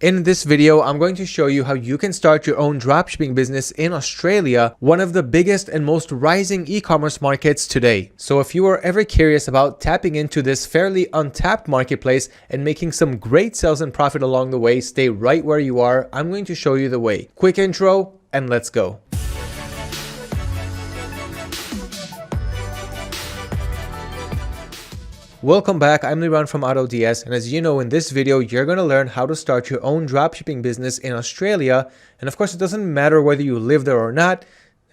In this video, I'm going to show you how you can start your own dropshipping business in Australia, one of the biggest and most rising e-commerce markets today. So if you are ever curious about tapping into this fairly untapped marketplace and making some great sales and profit along the way, stay right where you are. I'm going to show you the way. Quick intro and let's go. Welcome back, I'm Liran from AutoDS, and as you know, in this video, you're going to learn how to start your own dropshipping business in Australia. And of course, it doesn't matter whether you live there or not.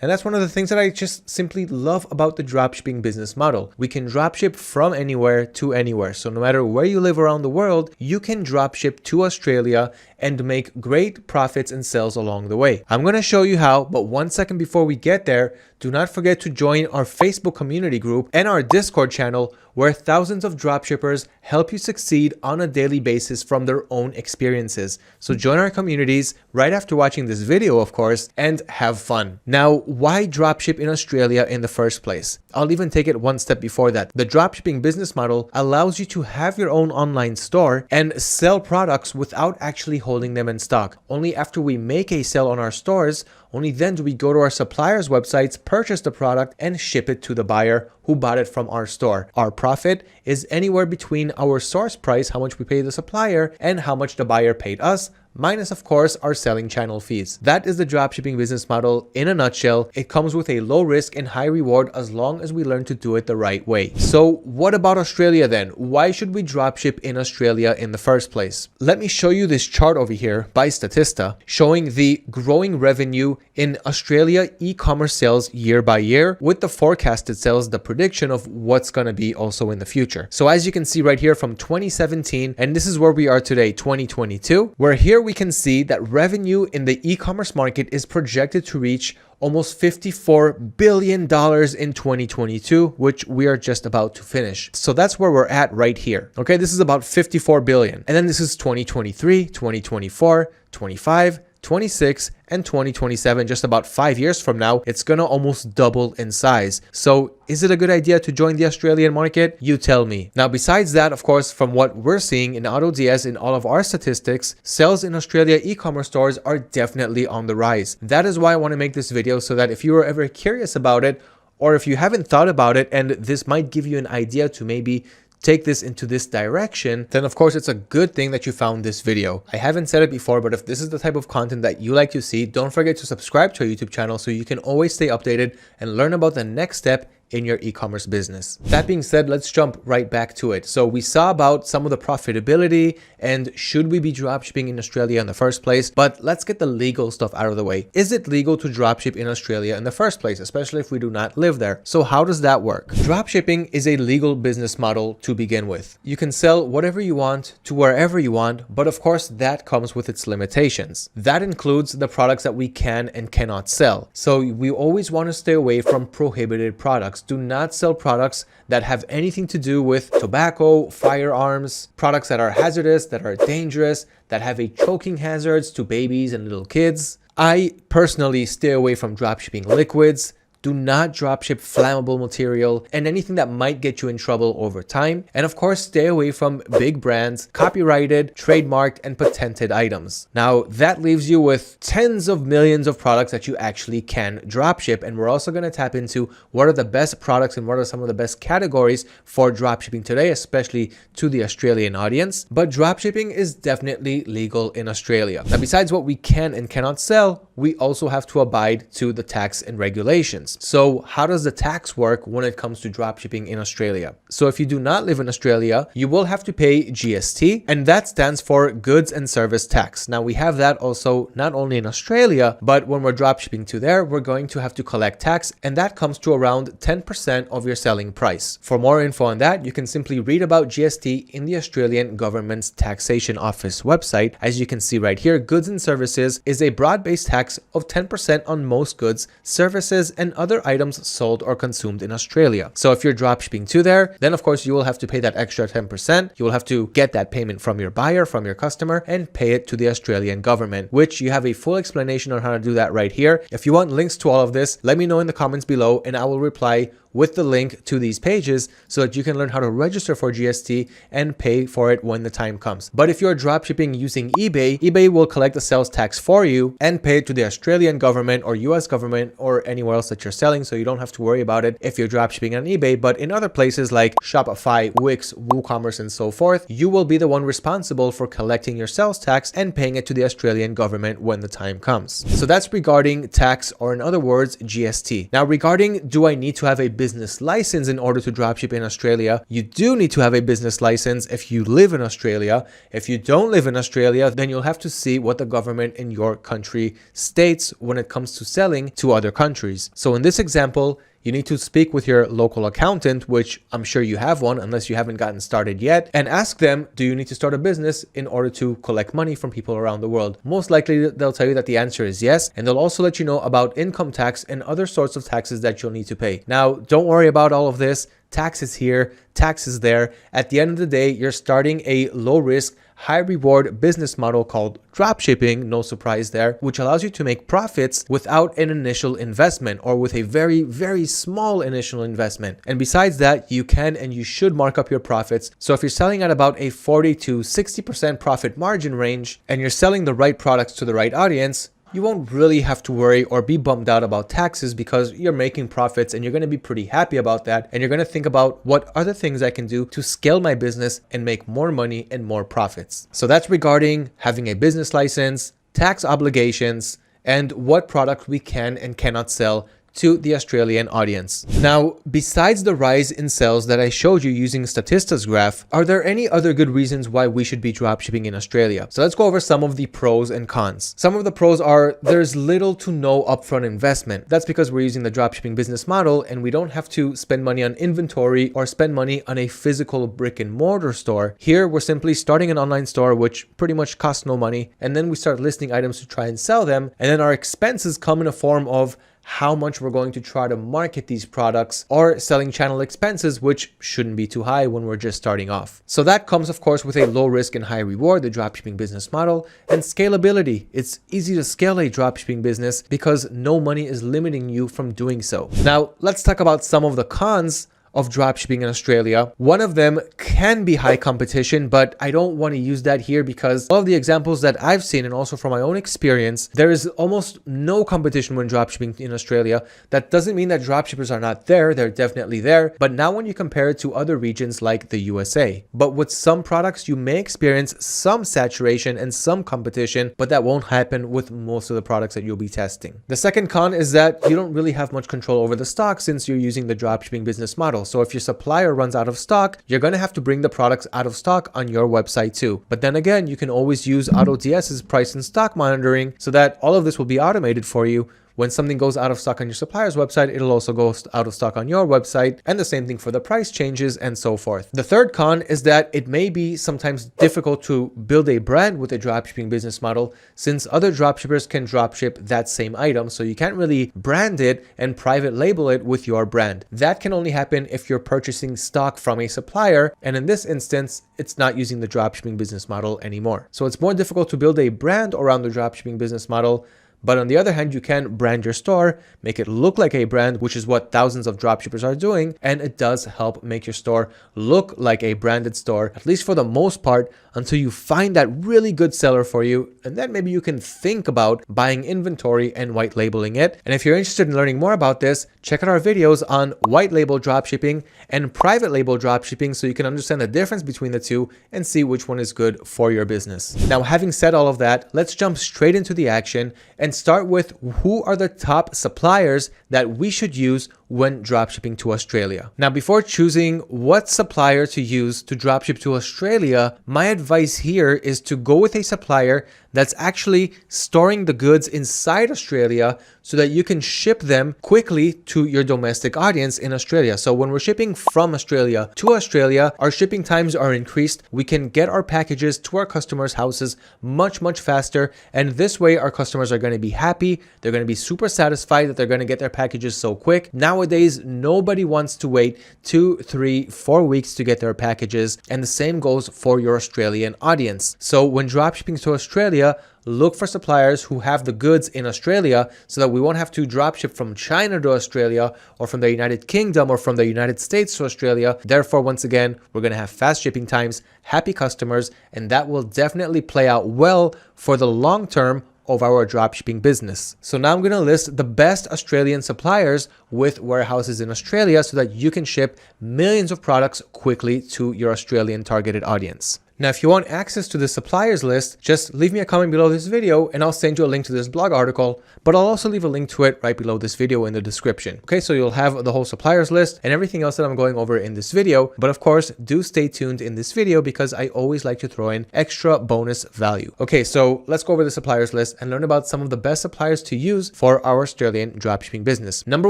And that's one of the things that I just simply love about the dropshipping business model. We can dropship from anywhere to anywhere. So no matter where you live around the world, you can dropship to Australia and make great profits and sales along the way. I'm going to show you how, but 1 second before we get there, do not forget to join our Facebook community group and our Discord channel, where thousands of dropshippers help you succeed on a daily basis from their own experiences. So join our communities right after watching this video, of course, and have fun. Now, why dropship in Australia in the first place? I'll even take it one step before that. The dropshipping business model allows you to have your own online store and sell products without actually holding them in stock. Only after we make a sale on our stores, only then do we go to our suppliers' websites, purchase the product, and ship it to the buyer who bought it from our store. Our profit is anywhere between our source price, how much we pay the supplier, and how much the buyer paid us, minus of course our selling channel fees. That is the dropshipping business model in a nutshell. It comes with a low risk and high reward as long as we learn to do it the right way. So what about Australia then? Why should we dropship in Australia in the first place? Let me show you this chart over here by Statista showing the growing revenue in Australia e-commerce sales year by year, with the forecasted sales, the prediction of what's going to be also in the future. So as you can see right here from 2017, and this is where we are today, 2022, where here we can see that revenue in the e-commerce market is projected to reach almost $54 billion in 2022, which we are just about to finish. So that's where we're at right here. Okay, this is about 54 billion. And then this is 2023, 2024, 25, 26, and 2027. Just about 5 years from now, it's gonna almost double in size. So is it a good idea to join the Australian market? You tell me. Now, besides that, of course, from what we're seeing in AutoDS in all of our statistics, sales in Australia e-commerce stores are definitely on the rise. That is why I want to make this video, so that if you are ever curious about it, or if you haven't thought about it and this might give you an idea to maybe take this into this direction, then of course it's a good thing that you found this video. I haven't said it before, but if this is the type of content that you like to see, don't forget to subscribe to our YouTube channel so you can always stay updated and learn about the next step in your e-commerce business. That being said, let's jump right back to it. So we saw about some of the profitability and should we be dropshipping in Australia in the first place, but let's get the legal stuff out of the way. Is it legal to dropship in Australia in the first place, especially if we do not live there? So how does that work? Dropshipping is a legal business model to begin with. You can sell whatever you want to wherever you want, but of course that comes with its limitations. That includes the products that we can and cannot sell. So we always want to stay away from prohibited products. Do not sell products that have anything to do with tobacco, firearms, products that are hazardous, that are dangerous, that have a choking hazards to babies and little kids. I personally stay away from dropshipping liquids. Do not dropship flammable material and anything that might get you in trouble over time. And of course, stay away from big brands, copyrighted, trademarked, and patented items. Now, that leaves you with tens of millions of products that you actually can dropship. And we're also going to tap into what are the best products and what are some of the best categories for dropshipping today, especially to the Australian audience. But dropshipping is definitely legal in Australia. Now, besides what we can and cannot sell, we also have to abide to the tax and regulations. So how does the tax work when it comes to dropshipping in Australia? So if you do not live in Australia, you will have to pay GST, and that stands for Goods and Service Tax. Now we have that also not only in Australia, but when we're dropshipping to there, we're going to have to collect tax, and that comes to around 10% of your selling price. For more info on that, you can simply read about GST in the Australian government's taxation office website. As you can see right here, goods and services is a broad-based tax of 10% on most goods, services, and other items sold or consumed in Australia. So if you're dropshipping to there, then of course you will have to pay that extra 10%. You will have to get that payment from your buyer, from your customer, and pay it to the Australian government, which you have a full explanation on how to do that right here. If you want links to all of this, let me know in the comments below and I will reply with the link to these pages so that you can learn how to register for GST and pay for it when the time comes. But if you're dropshipping using eBay, eBay will collect the sales tax for you and pay it to the Australian government or US government or anywhere else that you're selling, so you don't have to worry about it if you're dropshipping on eBay. But in other places like Shopify, Wix, WooCommerce, and so forth, you will be the one responsible for collecting your sales tax and paying it to the Australian government when the time comes. So that's regarding tax, or in other words, GST. Now, regarding do I need to have a business license in order to dropship in Australia? You do need to have a business license if you live in Australia. If you don't live in Australia, then you'll have to see what the government in your country states when it comes to selling to other countries. So in this example, you need to speak with your local accountant, which I'm sure you have one unless you haven't gotten started yet, and ask them, do you need to start a business in order to collect money from people around the world? Most likely they'll tell you that the answer is yes, and they'll also let you know about income tax and other sorts of taxes that you'll need to pay. Now, don't worry about all of this. Tax is here, tax is there. At the end of the day, you're starting a low risk, high reward business model called dropshipping, no surprise there, which allows you to make profits without an initial investment, or with a very, very small initial investment. And besides that, you can and you should mark up your profits. So if you're selling at about a 40 to 60% profit margin range and you're selling the right products to the right audience, you won't really have to worry or be bummed out about taxes because you're making profits and you're going to be pretty happy about that. And you're going to think about what other things I can do to scale my business and make more money and more profits. So that's regarding having a business license, tax obligations, and what product we can and cannot sell to the Australian audience. Now, besides the rise in sales that I showed you using Statista's graph, are there any other good reasons why we should be dropshipping in Australia? So let's go over some of the pros and cons. Some of the pros are there's little to no upfront investment. That's because we're using the dropshipping business model and we don't have to spend money on inventory or spend money on a physical brick and mortar store. Here, we're simply starting an online store, which pretty much costs no money. And then we start listing items to try and sell them. And then our expenses come in a form of how much we're going to try to market these products, or selling channel expenses, which shouldn't be too high when we're just starting off. So that comes, of course, with a low risk and high reward, the dropshipping business model, and scalability. It's easy to scale a dropshipping business because no money is limiting you from doing so. Now, let's talk about some of the cons of dropshipping in Australia. One of them can be high competition, but I don't want to use that here because all of the examples that I've seen and also from my own experience, there is almost no competition when dropshipping in Australia. That doesn't mean that dropshippers are not there. They're definitely there, but not when you compare it to other regions like the USA. But with some products, you may experience some saturation and some competition, but that won't happen with most of the products that you'll be testing. The second con is that you don't really have much control over the stock since you're using the dropshipping business model. So if your supplier runs out of stock, you're going to have to bring the products out of stock on your website too. But then again, you can always use AutoDS's price and stock monitoring so that all of this will be automated for you. When something goes out of stock on your supplier's website, it'll also go out of stock on your website, and the same thing for the price changes and so forth. The third con is that it may be sometimes difficult to build a brand with a dropshipping business model since other dropshippers can dropship that same item, so you can't really brand it and private label it with your brand. That can only happen if you're purchasing stock from a supplier, and in this instance, it's not using the dropshipping business model anymore. So it's more difficult to build a brand around the dropshipping business model. But on the other hand, you can brand your store, make it look like a brand, which is what thousands of dropshippers are doing. And it does help make your store look like a branded store, at least for the most part, until you find that really good seller for you. And then maybe you can think about buying inventory and white labeling it. And if you're interested in learning more about this, check out our videos on white label dropshipping and private label dropshipping so you can understand the difference between the two and see which one is good for your business. Now, having said all of that, let's jump straight into the action and start with who are the top suppliers that we should use when dropshipping to Australia. Now, before choosing what supplier to use to dropship to Australia, my advice here is to go with a supplier that's actually storing the goods inside Australia so that you can ship them quickly to your domestic audience in Australia. So when we're shipping from Australia to Australia, our shipping times are increased. We can get our packages to our customers' houses much faster. And this way, our customers are going to to be happy. They're going to be super satisfied that they're going to get their packages so quick. Nowadays, nobody wants to wait 2, 3, 4 weeks to get their packages. And the same goes for your Australian audience. So when dropshipping to Australia, look for suppliers who have the goods in Australia so that we won't have to dropship from China to Australia or from the United Kingdom or from the United States to Australia. Therefore, once again, we're going to have fast shipping times, happy customers, and that will definitely play out well for the long term of our dropshipping business. So now I'm going to list the best Australian suppliers with warehouses in Australia so that you can ship millions of products quickly to your Australian targeted audience. Now, if you want access to the suppliers list, just leave me a comment below this video and I'll send you a link to this blog article, but I'll also leave a link to it right below this video in the description. Okay, so you'll have the whole suppliers list and everything else that I'm going over in this video. But of course, do stay tuned in this video because I always like to throw in extra bonus value. Okay, so let's go over the suppliers list and learn about some of the best suppliers to use for our Australian dropshipping business. Number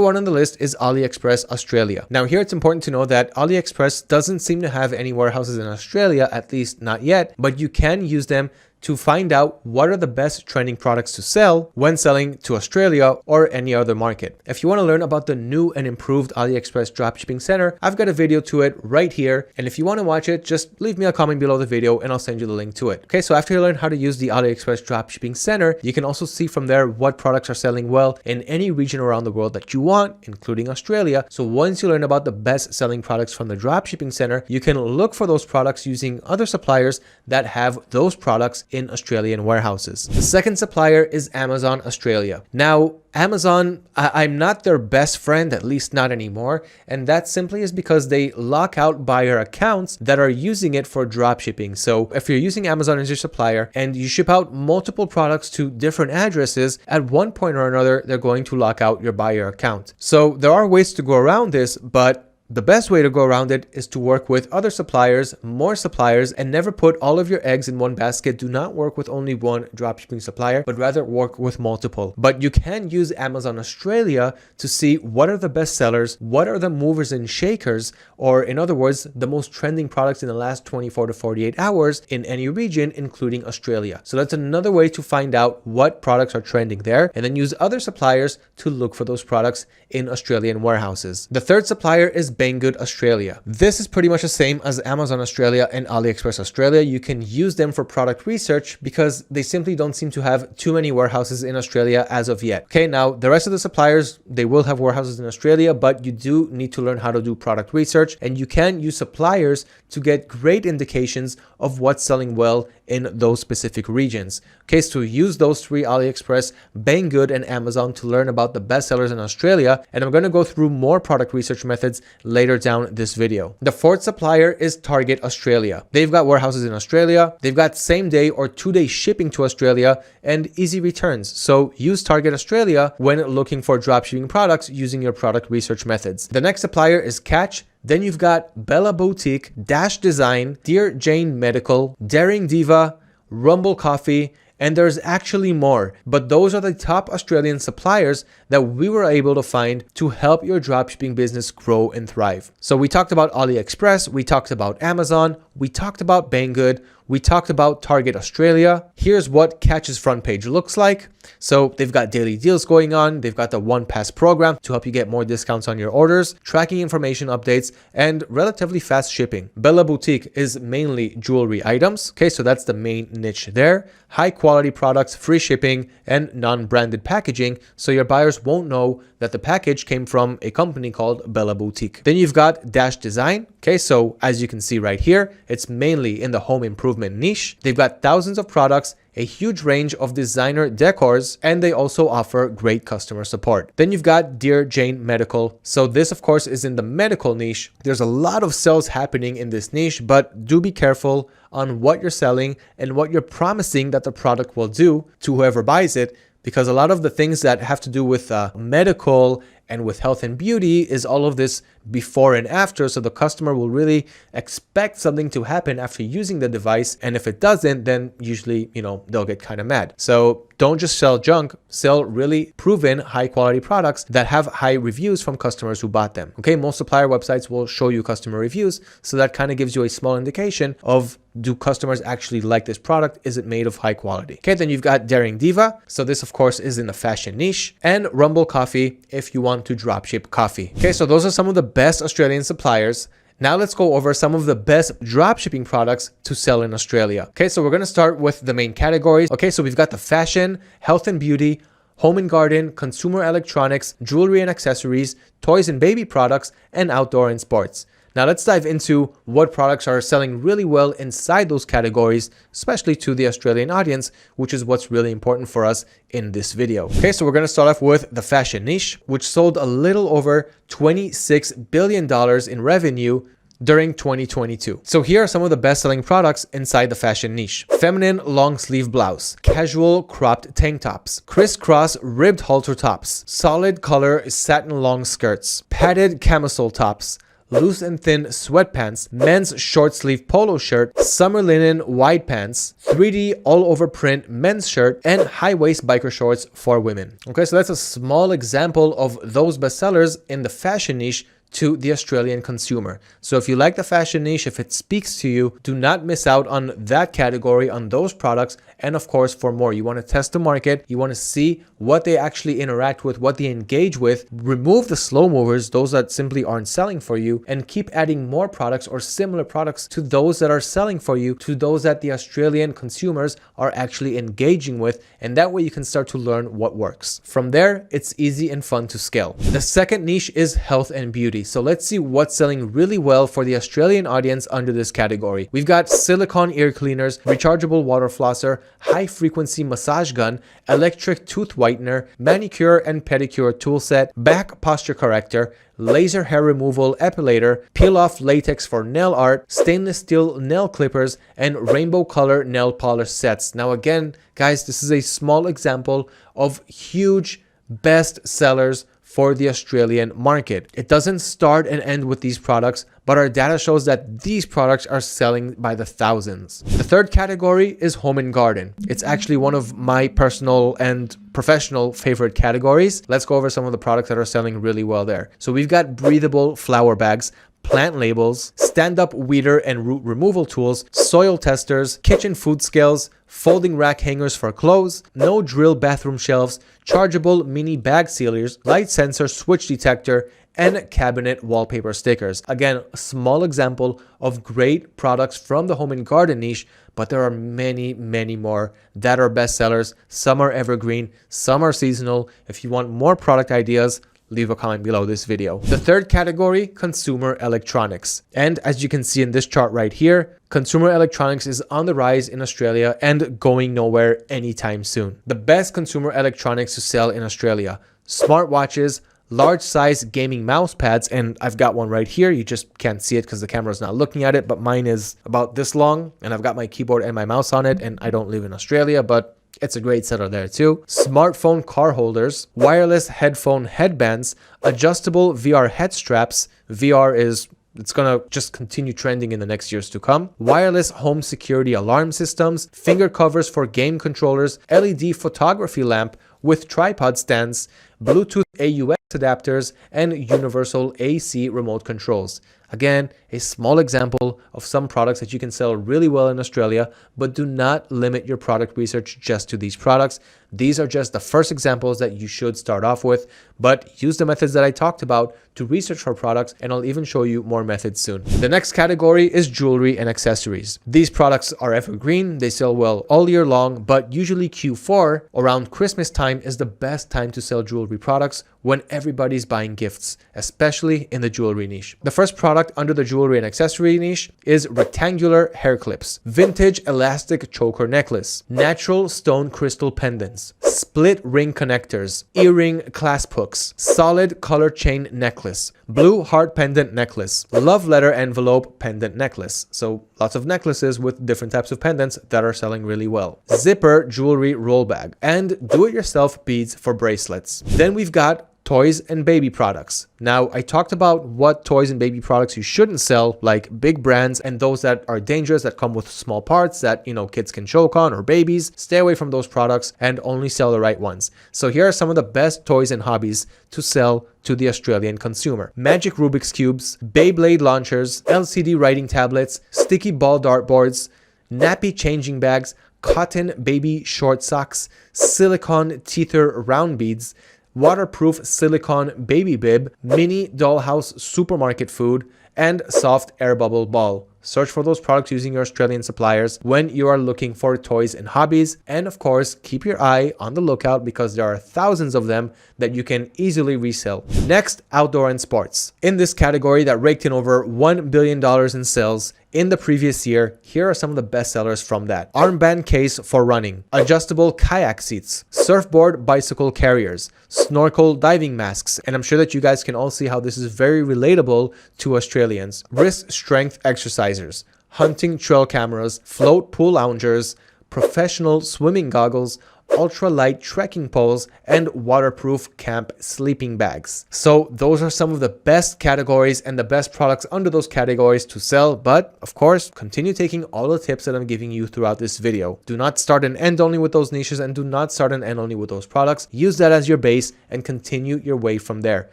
1 on the list is AliExpress Australia. Now here it's important to know that AliExpress doesn't seem to have any warehouses in Australia, at least not yet, but you can use them to find out what are the best trending products to sell when selling to Australia or any other market. If you want to learn about the new and improved AliExpress Dropshipping Center, I've got a video to it right here. And if you want to watch it, just leave me a comment below the video and I'll send you the link to it. Okay, so after you learn how to use the AliExpress Dropshipping Center, you can also see from there what products are selling well in any region around the world that you want, including Australia. So once you learn about the best selling products from the Dropshipping Center, you can look for those products using other suppliers that have those products in Australian warehouses. The second supplier is Amazon Australia. Now, Amazon, I'm not their best friend, at least not anymore. And that simply is because they lock out buyer accounts that are using it for dropshipping. So if you're using Amazon as your supplier and you ship out multiple products to different addresses, at one point or another, they're going to lock out your buyer account. So there are ways to go around this, but the best way to go around it is to work with other suppliers, more suppliers, and never put all of your eggs in one basket. Do not work with only one dropshipping supplier, but rather work with multiple. But you can use Amazon Australia to see what are the best sellers, what are the movers and shakers, or in other words, the most trending products in the last 24 to 48 hours in any region, including Australia. So that's another way to find out what products are trending there, and then use other suppliers to look for those products in Australian warehouses. The third supplier is Banggood Australia. This is pretty much the same as Amazon Australia and AliExpress Australia. You can use them for product research because they simply don't seem to have too many warehouses in Australia as of yet. Okay, now the rest of the suppliers, they will have warehouses in Australia, but you do need to learn how to do product research, and you can use suppliers to get great indications of what's selling well in those specific regions. Okay, so use those three, AliExpress, Banggood, and Amazon, to learn about the best sellers in Australia. And I'm going to go through more product research methods later down this video. The fourth supplier is Target Australia. They've got warehouses in Australia. They've got same day or 2-day shipping to Australia and easy returns. So use Target Australia when looking for dropshipping products using your product research methods. The next supplier is Catch. Then you've got Bella Boutique, Dash Design, Dear Jane Medical, Daring Diva, Rumble Coffee, and there's actually more, but those are the top Australian suppliers that we were able to find to help your dropshipping business grow and thrive. So we talked about AliExpress, we talked about Amazon, we talked about Banggood, we talked about Target Australia. Here's what Catch's front page looks like. So they've got daily deals going on. They've got the One Pass program to help you get more discounts on your orders, tracking information updates, and relatively fast shipping. Bella Boutique is mainly jewelry items. Okay, so that's the main niche there. High quality products, free shipping, and non-branded packaging, so your buyers won't know that the package came from a company called Bella Boutique. Then you've got Dash Design. Okay, so as you can see right here, it's mainly in the home improvement niche. They've got thousands of products, a huge range of designer decors, and they also offer great customer support. Then you've got Dear Jane Medical. So this, of course, is in the medical niche. There's a lot of sales happening in this niche, but do be careful on what you're selling and what you're promising that the product will do to whoever buys it, because a lot of the things that have to do with medical And with health and beauty is all of this before and after, so the customer will really expect something to happen after using the device, and if it doesn't, then usually, they'll get kind of mad. So don't just sell junk, sell really proven high quality products that have high reviews from customers who bought them. Okay, most supplier websites will show you customer reviews, so that kind of gives you a small indication of, do customers actually like this product? Is it made of high quality? Okay, then you've got Daring Diva. So this of course is in the fashion niche, and Rumble Coffee if you want to dropship coffee. Okay, so those are some of the best Australian suppliers. Now let's go over some of the best dropshipping products to sell in Australia. Okay, so we're going to start with the main categories. Okay, so we've got the fashion, health and beauty, home and garden, consumer electronics, jewelry and accessories, toys and baby products, and outdoor and sports. Now let's dive into what products are selling really well inside those categories, especially to the Australian audience, which is what's really important for us in this video. Okay, so we're going to start off with the fashion niche, which sold a little over $26 billion in revenue during 2022. So here are some of the best-selling products inside the fashion niche. Feminine long sleeve blouse, casual cropped tank tops, crisscross ribbed halter tops, solid color satin long skirts, padded camisole tops, loose and thin sweatpants, men's short sleeve polo shirt, summer linen wide pants, 3D all over print men's shirt, and high waist biker shorts for women. Okay, so that's a small example of those bestsellers in the fashion niche to the Australian consumer. So if you like the fashion niche, if it speaks to you, do not miss out on that category, on those products. And of course, for more, you want to test the market, you want to see what they actually interact with, what they engage with, remove the slow movers, those that simply aren't selling for you, and keep adding more products or similar products to those that are selling for you, to those that the Australian consumers are actually engaging with. And that way you can start to learn what works. From there, it's easy and fun to scale. The second niche is health and beauty. So let's see what's selling really well for the Australian audience under this category. We've got silicone ear cleaners, rechargeable water flosser, high frequency massage gun, electric tooth whitener, manicure and pedicure tool set, back posture corrector, laser hair removal epilator, peel off latex for nail art, stainless steel nail clippers, and rainbow color nail polish sets. Now again, guys, this is a small example of huge best sellers for the Australian market. It doesn't start and end with these products, but our data shows that these products are selling by the thousands. The third category is home and garden. It's actually one of my personal and professional favorite categories. Let's go over some of the products that are selling really well there. So we've got breathable flower bags, plant labels, stand-up weeder and root removal tools, soil testers, kitchen food scales, folding rack hangers for clothes, no drill bathroom shelves, chargeable mini bag sealers, light sensor switch detector, and cabinet wallpaper stickers. Again, a small example of great products from the home and garden niche, but there are many, many more that are bestsellers. Some are evergreen, some are seasonal. If you want more product ideas, leave a comment below this video. The third category, consumer electronics. And as you can see in this chart right here, consumer electronics is on the rise in Australia and going nowhere anytime soon. The best consumer electronics to sell in Australia: smartwatches, large size gaming mouse pads, and I've got one right here. You just can't see it because the camera's not looking at it, but mine is about this long, and I've got my keyboard and my mouse on it, and I don't live in Australia, but it's a great seller there too. Smartphone car holders, wireless headphone headbands, adjustable VR head straps. VR is, it's gonna just continue trending in the next years to come. Wireless home security alarm systems, finger covers for game controllers, LED photography lamp with tripod stands, Bluetooth AUX adapters, and universal AC remote controls. Again, a small example of some products that you can sell really well in Australia, but do not limit your product research just to these products. These are just the first examples that you should start off with, but use the methods that I talked about to research for products, and I'll even show you more methods soon. The next category is jewelry and accessories. These products are evergreen, they sell well all year long, but usually Q4 around Christmas time is the best time to sell jewelry products when everybody's buying gifts, especially in the jewelry niche. The first product under the jewelry and accessory niche is rectangular hair clips, vintage elastic choker necklace, natural stone crystal pendants, split ring connectors, earring clasp hooks, solid color chain necklace, blue heart pendant necklace, love letter envelope pendant necklace. So lots of necklaces with different types of pendants that are selling really well. Zipper jewelry roll bag, and do-it-yourself beads for bracelets. Then we've got toys and baby products. Now, I talked about what toys and baby products you shouldn't sell, like big brands and those that are dangerous, that come with small parts that, kids can choke on, or babies. Stay away from those products and only sell the right ones. So here are some of the best toys and hobbies to sell to the Australian consumer. Magic Rubik's Cubes, Beyblade launchers, LCD writing tablets, sticky ball dartboards, nappy changing bags, cotton baby short socks, silicone teether round beads, waterproof silicone baby bib, mini dollhouse supermarket food, and soft air bubble ball. Search for those products using your Australian suppliers when you are looking for toys and hobbies. And of course, keep your eye on the lookout because there are thousands of them that you can easily resell. Next, outdoor and sports. In this category that raked in over $1 billion in sales in the previous year, here are some of the best sellers from that. Armband case for running, adjustable kayak seats, surfboard bicycle carriers, snorkel diving masks, and I'm sure that you guys can all see how this is very relatable to Australians. Wrist strength exercisers, hunting trail cameras, float pool loungers, professional swimming goggles, ultralight trekking poles, and waterproof camp sleeping bags. So those are some of the best categories and the best products under those categories to sell. But of course, continue taking all the tips that I'm giving you throughout this video. Do not start and end only with those niches, and do not start and end only with those products. Use that as your base and continue your way from there.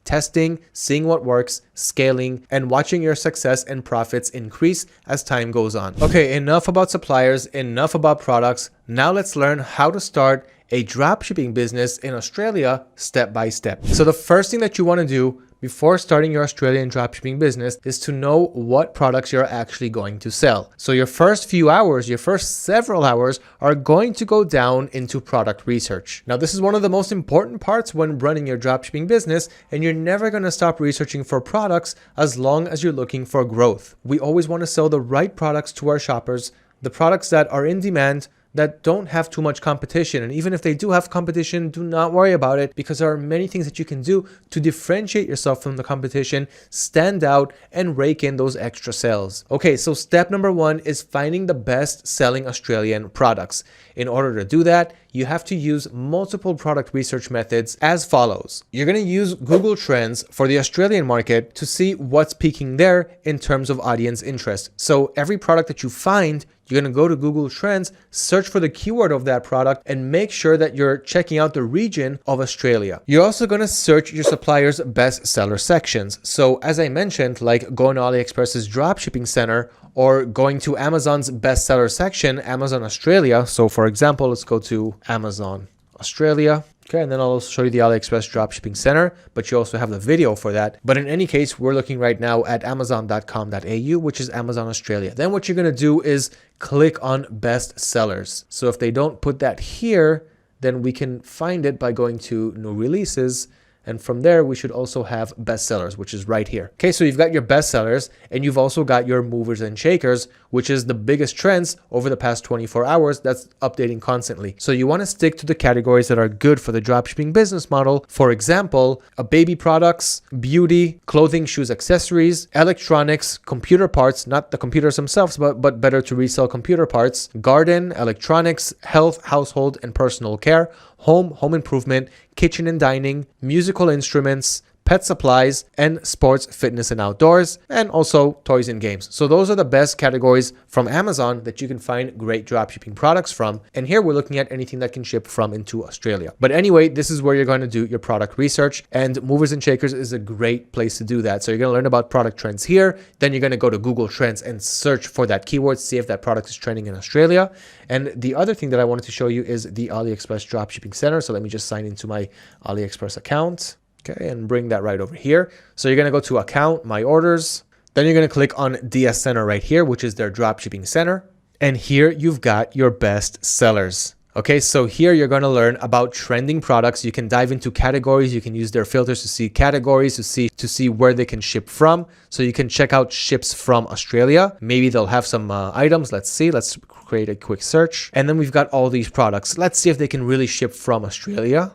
Testing, seeing what works, scaling, and watching your success and profits increase as time goes on. Okay, enough about suppliers, enough about products. Now let's learn how to start a dropshipping business in Australia step by step. So the first thing that you want to do before starting your Australian dropshipping business is to know what products you're actually going to sell. So your first few hours, your first several hours are going to go down into product research. Now, this is one of the most important parts when running your dropshipping business, and you're never going to stop researching for products as long as you're looking for growth. We always want to sell the right products to our shoppers, the products that are in demand, that don't have too much competition. And even if they do have competition, do not worry about it, because there are many things that you can do to differentiate yourself from the competition, stand out, and rake in those extra sales. Okay, so step number one is finding the best selling Australian products. In order to do that, you have to use multiple product research methods as follows. You're going to use Google Trends for the Australian market to see what's peaking there in terms of audience interest. So every product that you find, you're going to go to Google Trends, search for the keyword of that product, and make sure that you're checking out the region of Australia. You're also going to search your supplier's best seller sections. So as I mentioned, like going to AliExpress's dropshipping center or going to Amazon's bestseller section, Amazon Australia. So for example, let's go to Amazon Australia. Okay, and then I'll also show you the AliExpress dropshipping center, but you also have the video for that. But in any case, we're looking right now at amazon.com.au, which is Amazon Australia. Then what you're going to do is click on best sellers. So if they don't put that here, then we can find it by going to new releases. And from there, we should also have bestsellers, which is right here. Okay, so you've got your bestsellers, and you've also got your movers and shakers, which is the biggest trends over the past 24 hours that's updating constantly. So you want to stick to the categories that are good for the dropshipping business model. For example, baby products, beauty, clothing, shoes, accessories, electronics, computer parts, not the computers themselves, but better to resell computer parts, garden, electronics, health, household, and personal care, home improvement, kitchen and dining, musical instruments, pet supplies, and sports, fitness, and outdoors, and also toys and games. So those are the best categories from Amazon that you can find great dropshipping products from. And here we're looking at anything that can ship from into Australia. But anyway, this is where you're going to do your product research, and movers and shakers is a great place to do that. So you're going to learn about product trends here. Then you're going to go to Google Trends and search for that keyword, see if that product is trending in Australia. And the other thing that I wanted to show you is the AliExpress dropshipping center. So let me just sign into my AliExpress account. Okay, and bring that right over here. So you're going to go to account, my orders. Then you're going to click on DS Center right here, which is their dropshipping center. And here you've got your best sellers. Okay, so here you're going to learn about trending products. You can dive into categories. You can use their filters to see categories, to see where they can ship from. So you can check out ships from Australia. Maybe they'll have some items. Let's see. Let's create a quick search. And then we've got all these products. Let's see if they can really ship from Australia.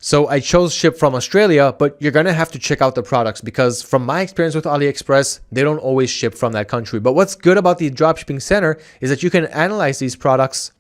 So I chose ship from Australia, but you're going to have to check out the products because from my experience with AliExpress, they don't always ship from that country. But what's good about the dropshipping center is that you can analyze these products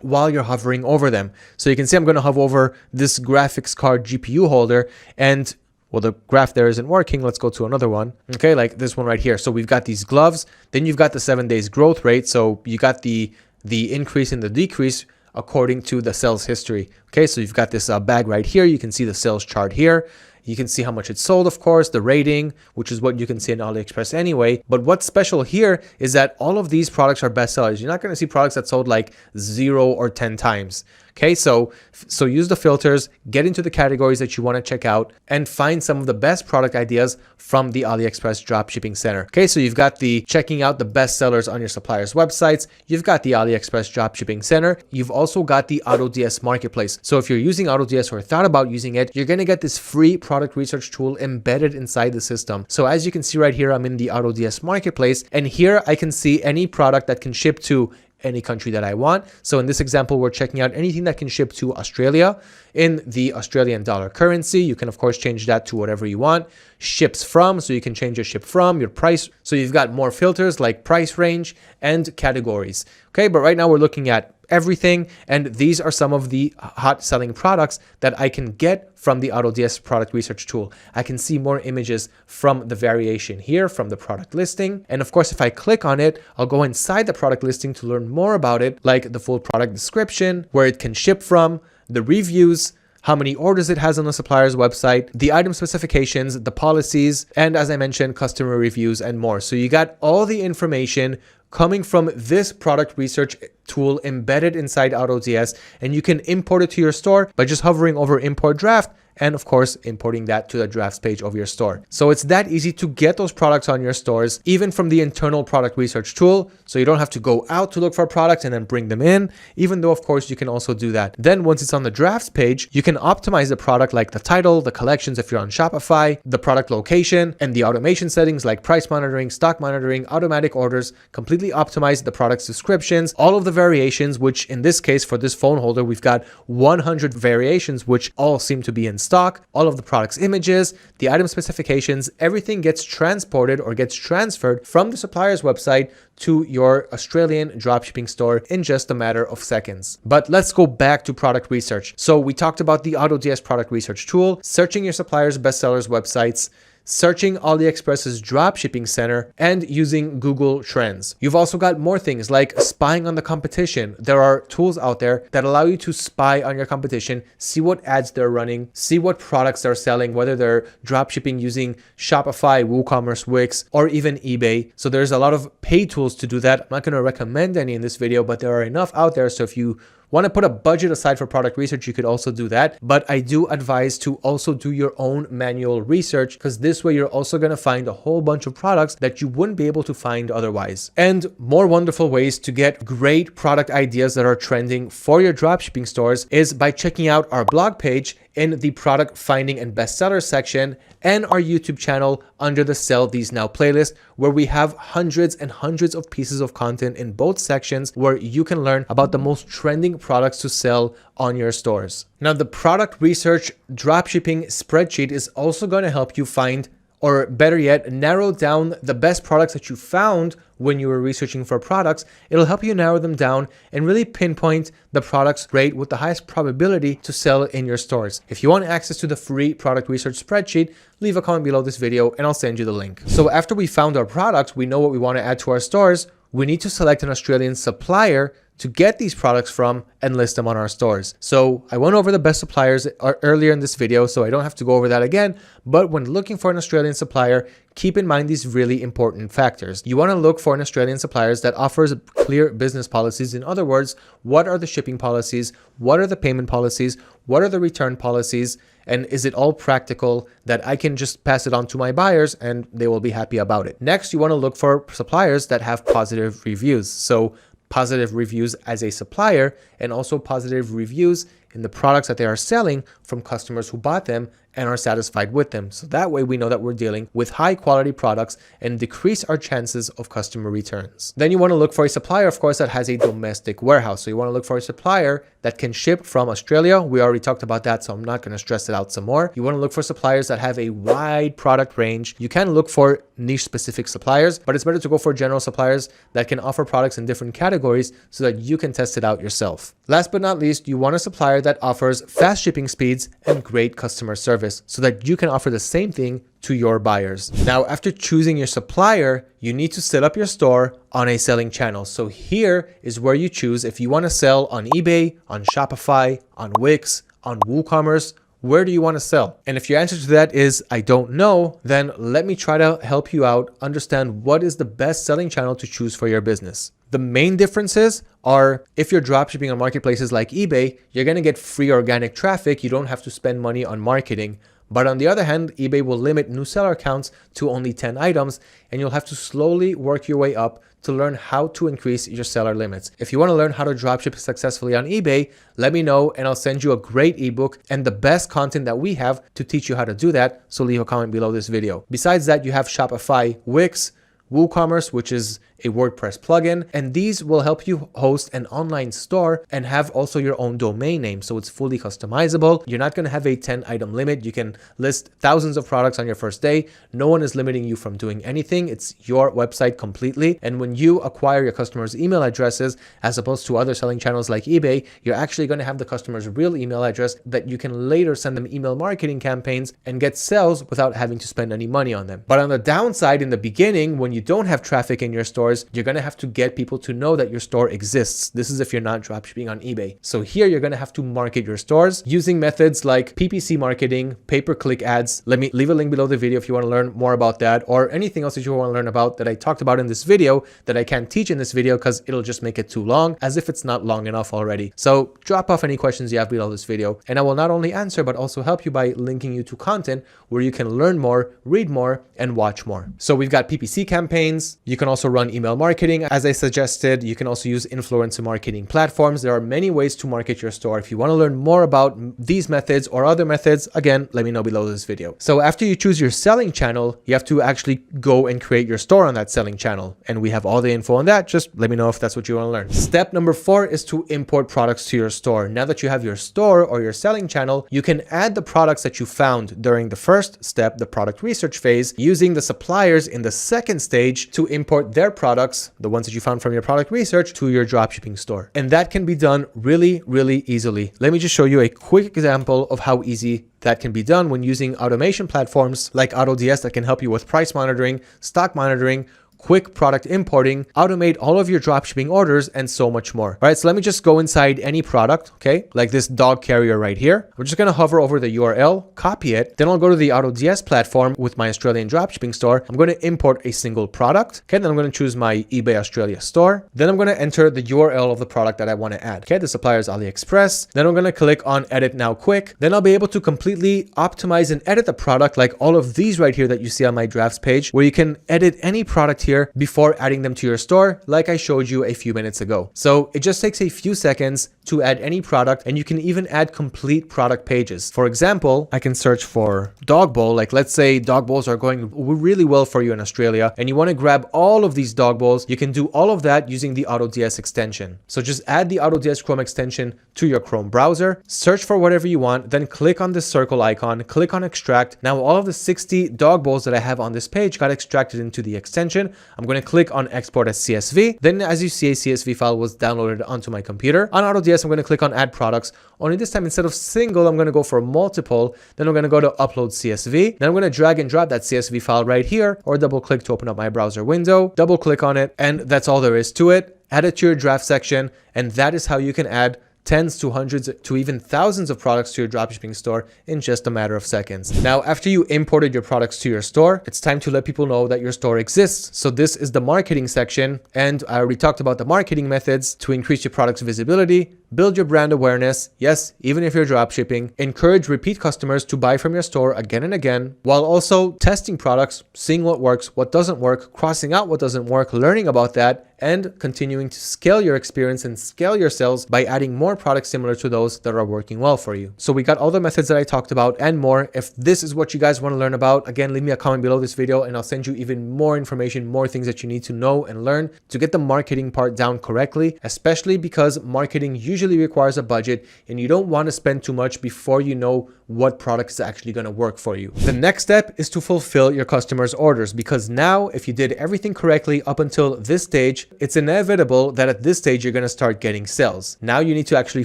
while you're hovering over them. So you can see I'm going to hover over this graphics card GPU holder, and well, the graph there isn't working. Let's go to another one. Okay, like this one right here. So we've got these gloves. Then you've got the 7 days growth rate. So you got the increase and the decrease according to the sales history. Okay, so you've got this bag right here. You can see the sales chart here. You can see how much it sold, of course, the rating, which is what you can see in AliExpress anyway. But what's special here is that all of these products are bestsellers. You're not going to see products that sold like 0 or 10 times. Okay, so use the filters, get into the categories that you want to check out, and find some of the best product ideas from the AliExpress Dropshipping Center. Okay, so you've got the checking out the best sellers on your suppliers' websites. You've got the AliExpress Dropshipping Center. You've also got the AutoDS Marketplace. So if you're using AutoDS or thought about using it, you're going to get this free product research tool embedded inside the system. So as you can see right here, I'm in the AutoDS Marketplace, and here I can see any product that can ship to any country that I want. So in this example, we're checking out anything that can ship to Australia in the Australian dollar currency. You can of course change that to whatever you want. Ships from, so you can change your ship from, your price. So you've got more filters like price range and categories. Okay, but right now we're looking at everything, and these are some of the hot selling products that I can get from the AutoDS product research tool. I can see more images from the variation here, from the product listing. And of course, if I click on it, I'll go inside the product listing to learn more about it, like the full product description, where it can ship from, the reviews, how many orders it has on the supplier's website, the item specifications, the policies, and as I mentioned, customer reviews and more. So you got all the information coming from this product research tool embedded inside AutoDS, and you can import it to your store by just hovering over import draft and of course importing that to the drafts page of your store. So it's that easy to get those products on your stores, even from the internal product research tool. So you don't have to go out to look for products and then bring them in, even though of course you can also do that. Then once it's on the drafts page, you can optimize the product, like the title, the collections if you're on Shopify, the product location, and the automation settings like price monitoring, stock monitoring, automatic orders, completely optimize the product's descriptions, all of the variations, which in this case for this phone holder, we've got 100 variations, which all seem to be in stock, all of the product's images, the item specifications, everything gets transported or gets transferred from the supplier's website to your Australian dropshipping store in just a matter of seconds. But let's go back to product research. So we talked about the AutoDS product research tool, searching your supplier's bestsellers websites, searching AliExpress's dropshipping center, and using Google Trends. You've also got more things like spying on the competition. There are tools out there that allow you to spy on your competition, see what ads they're running, see what products they're selling, whether they're dropshipping using Shopify, WooCommerce, Wix, or even eBay. So there's a lot of paid tools to do that. I'm not going to recommend any in this video, but there are enough out there. So if you want to put a budget aside for product research, you could also do that. But I do advise to also do your own manual research, because this way you're also going to find a whole bunch of products that you wouldn't be able to find otherwise. And more wonderful ways to get great product ideas that are trending for your dropshipping stores is by checking out our blog page in the product finding and bestseller section, and our YouTube channel under the Sell These Now playlist, where we have hundreds and hundreds of pieces of content in both sections where you can learn about the most trending products to sell on your stores. Now, the product research dropshipping spreadsheet is also going to help you find, or better yet, narrow down the best products that you found when you were researching for products. It'll help you narrow them down and really pinpoint the products rate with the highest probability to sell in your stores. If you want access to the free product research spreadsheet, leave a comment below this video and I'll send you the link. So after we found our products, we know what we want to add to our stores. We need to select an Australian supplier to get these products from and list them on our stores. So I went over the best suppliers earlier in this video, so I don't have to go over that again. But when looking for an Australian supplier, keep in mind these really important factors. You want to look for an Australian suppliers that offers clear business policies. In other words, what are the shipping policies? What are the payment policies? What are the return policies? And is it all practical that I can just pass it on to my buyers and they will be happy about it? Next, you want to look for suppliers that have positive reviews. So positive reviews as a supplier and also positive reviews in the products that they are selling from customers who bought them and are satisfied with them. So that way we know that we're dealing with high quality products and decrease our chances of customer returns. Then you want to look for a supplier, of course, that has a domestic warehouse. So you want to look for a supplier that can ship from Australia. We already talked about that, so I'm not going to stress it out some more. You want to look for suppliers that have a wide product range. You can look for niche specific suppliers, but it's better to go for general suppliers that can offer products in different categories so that you can test it out yourself. Last but not least, you want a supplier that offers fast shipping speeds and great customer service so that you can offer the same thing to your buyers. Now, after choosing your supplier, you need to set up your store on a selling channel. So here is where you choose if you want to sell on eBay, on Shopify, on Wix, on WooCommerce. Where do you want to sell? And if your answer to that is, I don't know, then let me try to help you out understand what is the best selling channel to choose for your business. The main differences are if you're dropshipping on marketplaces like eBay, you're going to get free organic traffic. You don't have to spend money on marketing. But on the other hand, eBay will limit new seller accounts to only 10 items, and you'll have to slowly work your way up to learn how to increase your seller limits. If you want to learn how to dropship successfully on eBay, let me know and I'll send you a great ebook and the best content that we have to teach you how to do that. So leave a comment below this video. Besides that, you have Shopify, Wix, WooCommerce, which is a WordPress plugin, and these will help you host an online store and have also your own domain name. So it's fully customizable. You're not going to have a 10 item limit. You can list thousands of products on your first day. No one is limiting you from doing anything. It's your website completely. And when you acquire your customers' email addresses, as opposed to other selling channels like eBay, you're actually going to have the customer's real email address that you can later send them email marketing campaigns and get sales without having to spend any money on them. But on the downside, in the beginning, when you don't have traffic in your stores, you're going to have to get people to know that your store exists. This is if you're not dropshipping on eBay. So here you're going to have to market your stores using methods like PPC marketing, pay-per-click ads. Let me leave a link below the video if you want to learn more about that, or anything else that you want to learn about that I talked about in this video that I can't teach in this video because it'll just make it too long, as if it's not long enough already. So drop off any questions you have below this video, and I will not only answer but also help you by linking you to content where you can learn more, read more, and watch more. So we've got PPC campaigns. You can also run email marketing, as I suggested. You can also use influencer marketing platforms. There are many ways to market your store. If you want to learn more about these methods or other methods, again, let me know below this video. So after you choose your selling channel, you have to actually go and create your store on that selling channel. And we have all the info on that. Just let me know if that's what you want to learn. Step number 4 is to import products to your store. Now that you have your store or your selling channel, you can add the products that you found during the first step, the product research phase, using the suppliers in the second stage to import their products, the ones that you found from your product research, to your dropshipping store. And that can be done really, really easily. Let me just show you a quick example of how easy that can be done when using automation platforms like AutoDS that can help you with price monitoring, stock monitoring, quick product importing, automate all of your dropshipping orders, and so much more. All right, so let me just go inside any product, okay? Like this dog carrier right here. I'm just gonna hover over the URL, copy it. Then I'll go to the AutoDS platform with my Australian dropshipping store. I'm gonna import a single product. Okay, then I'm gonna choose my eBay Australia store. Then I'm gonna enter the URL of the product that I wanna add. Okay, the supplier is AliExpress. Then I'm gonna click on Edit Now Quick. Then I'll be able to completely optimize and edit the product like all of these right here that you see on my drafts page, where you can edit any product here before adding them to your store, like I showed you a few minutes ago. So it just takes a few seconds to add any product, and you can even add complete product pages. For example, I can search for dog bowl. Like let's say dog bowls are going really well for you in Australia and you want to grab all of these dog bowls. You can do all of that using the AutoDS extension. So just add the AutoDS Chrome extension to your Chrome browser, search for whatever you want, then click on the circle icon, click on extract. Now all of the 60 dog bowls that I have on this page got extracted into the extension. I'm going to click on export as CSV. Then as you see, a CSV file was downloaded onto my computer. On AutoDS, I'm going to click on add products. Only this time, instead of single, I'm going to go for multiple. Then I'm going to go to upload CSV. Then I'm going to drag and drop that CSV file right here, or double click to open up my browser window, double click on it. And that's all there is to it. Add it to your draft section. And that is how you can add tens to hundreds to even thousands of products to your dropshipping store in just a matter of seconds. Now, after you imported your products to your store, it's time to let people know that your store exists. So this is the marketing section. And I already talked about the marketing methods to increase your product's visibility, build your brand awareness, yes, even if you're dropshipping, encourage repeat customers to buy from your store again and again, while also testing products, seeing what works, what doesn't work, crossing out what doesn't work, learning about that, and continuing to scale your experience and scale your sales by adding more products similar to those that are working well for you. So we got all the methods that I talked about and more. If this is what you guys want to learn about, again, leave me a comment below this video and I'll send you even more information, more things that you need to know and learn to get the marketing part down correctly, especially because marketing usually requires a budget and you don't want to spend too much before you know what product is actually going to work for you. The next step is to fulfill your customers' orders, because now if you did everything correctly up until this stage, it's inevitable that at this stage you're going to start getting sales. Now you need to actually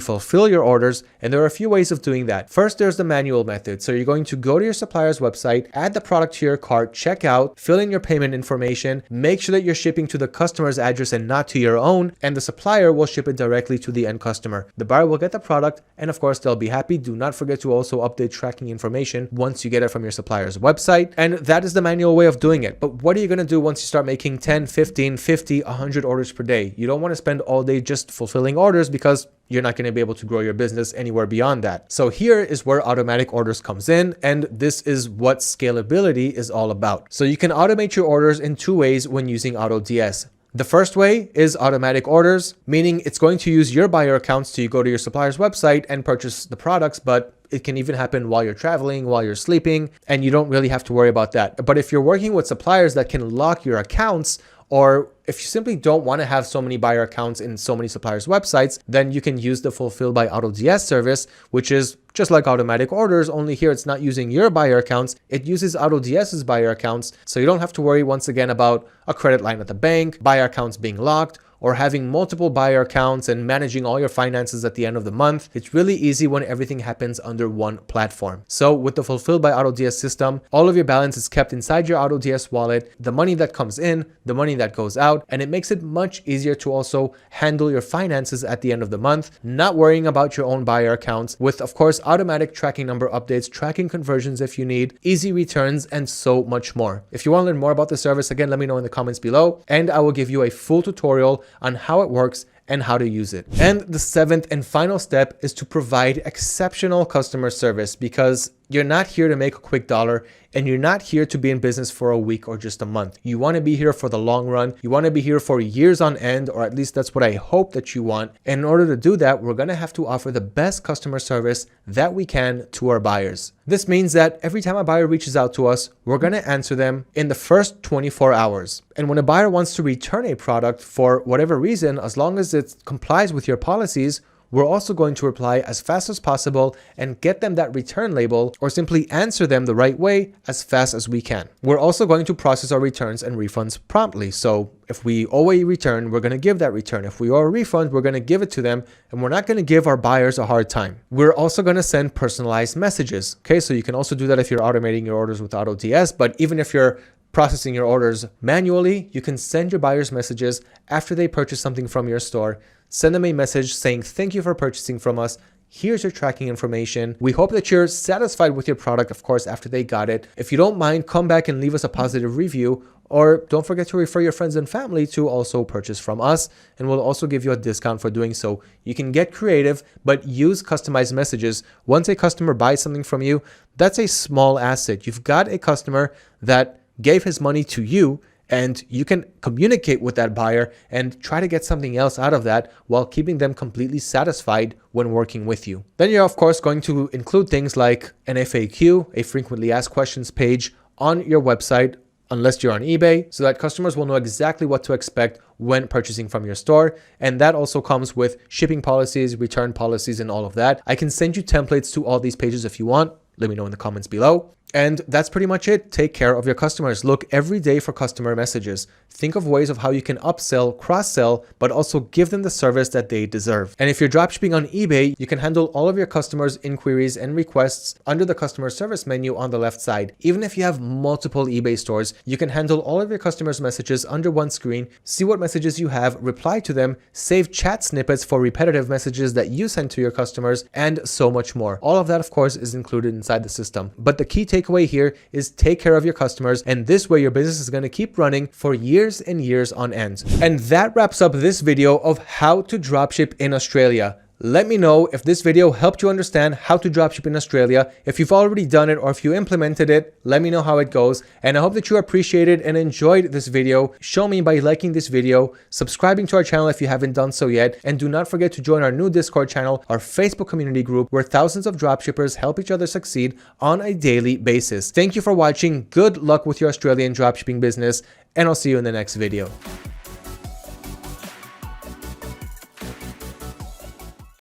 fulfill your orders, and there are a few ways of doing that. First, there's the manual method. So you're going to go to your supplier's website, add the product to your cart, check out, fill in your payment information, make sure that you're shipping to the customer's address and not to your own, and the supplier will ship it directly to the end customer. The buyer will get the product, and of course they'll be happy. Do not forget to also update tracking information once you get it from your supplier's website. And that is the manual way of doing it. But what are you going to do once you start making 10, 15, 50, 100 orders per day? You don't want to spend all day just fulfilling orders because you're not going to be able to grow your business anywhere beyond that. So here is where automatic orders comes in, and this is what scalability is all about. So you can automate your orders in two ways when using AutoDS. The first way is automatic orders, meaning it's going to use your buyer accounts to go to your supplier's website and purchase the products, but it can even happen while you're traveling, while you're sleeping, and you don't really have to worry about that. But if you're working with suppliers that can lock your accounts, or if you simply don't want to have so many buyer accounts in so many suppliers' websites, then you can use the Fulfill by AutoDS service, which is just like automatic orders, only here it's not using your buyer accounts. It uses AutoDS's buyer accounts, so you don't have to worry once again about a credit line at the bank, buyer accounts being locked, or having multiple buyer accounts and managing all your finances at the end of the month. It's really easy when everything happens under one platform. So with the Fulfilled by AutoDS system, all of your balance is kept inside your AutoDS wallet, the money that comes in, the money that goes out, and it makes it much easier to also handle your finances at the end of the month, not worrying about your own buyer accounts, with of course automatic tracking number updates, tracking conversions if you need, easy returns, and so much more. If you want to learn more about the service, again, let me know in the comments below, and I will give you a full tutorial on how it works and how to use it. And the seventh and final step is to provide exceptional customer service, because you're not here to make a quick dollar and you're not here to be in business for a week or just a month. You want to be here for the long run. You want to be here for years on end, or at least that's what I hope that you want. And in order to do that, we're going to have to offer the best customer service that we can to our buyers. This means that every time a buyer reaches out to us, we're going to answer them in the first 24 hours. And when a buyer wants to return a product for whatever reason, as long as it complies with your policies, we're also going to reply as fast as possible and get them that return label, or simply answer them the right way as fast as we can. We're also going to process our returns and refunds promptly. So if we owe a return, we're going to give that return. If we owe a refund, we're going to give it to them, and we're not going to give our buyers a hard time. We're also going to send personalized messages. Okay, so you can also do that if you're automating your orders with AutoDS, but even if you're processing your orders manually, you can send your buyers messages after they purchase something from your store. Send them a message saying, "Thank you for purchasing from us. Here's your tracking information. We hope that you're satisfied with your product," of course, after they got it. If you don't mind, come back and leave us a positive review, or don't forget to refer your friends and family to also purchase from us, and we'll also give you a discount for doing so. You can get creative, but use customized messages. Once a customer buys something from you, that's a small asset. You've got a customer that gave his money to you, and you can communicate with that buyer and try to get something else out of that while keeping them completely satisfied when working with you. Then you're of course going to include things like an FAQ, a frequently asked questions page, on your website, unless you're on eBay, so that customers will know exactly what to expect when purchasing from your store. And that also comes with shipping policies, return policies, and all of that. I can send you templates to all these pages if you want. Let me know in the comments below. And that's pretty much it. Take care of your customers. Look every day for customer messages. Think of ways of how you can upsell, cross-sell, but also give them the service that they deserve. And if you're dropshipping on eBay, you can handle all of your customers' inquiries and requests under the customer service menu on the left side. Even if you have multiple eBay stores, you can handle all of your customers' messages under one screen, see what messages you have, reply to them, save chat snippets for repetitive messages that you send to your customers, and so much more. All of that, of course, is included inside the system. But the key takeaway here is take care of your customers, and this way your business is going to keep running for years and years on end. And that wraps up this video of how to dropship in Australia. Let me know if this video helped you understand how to dropship in Australia. If you've already done it or if you implemented it, let me know how it goes. And I hope that you appreciated and enjoyed this video. Show me by liking this video, subscribing to our channel if you haven't done so yet, and do not forget to join our new Discord channel, our Facebook community group, where thousands of dropshippers help each other succeed on a daily basis. Thank you for watching. Good luck with your Australian dropshipping business, and I'll see you in the next video.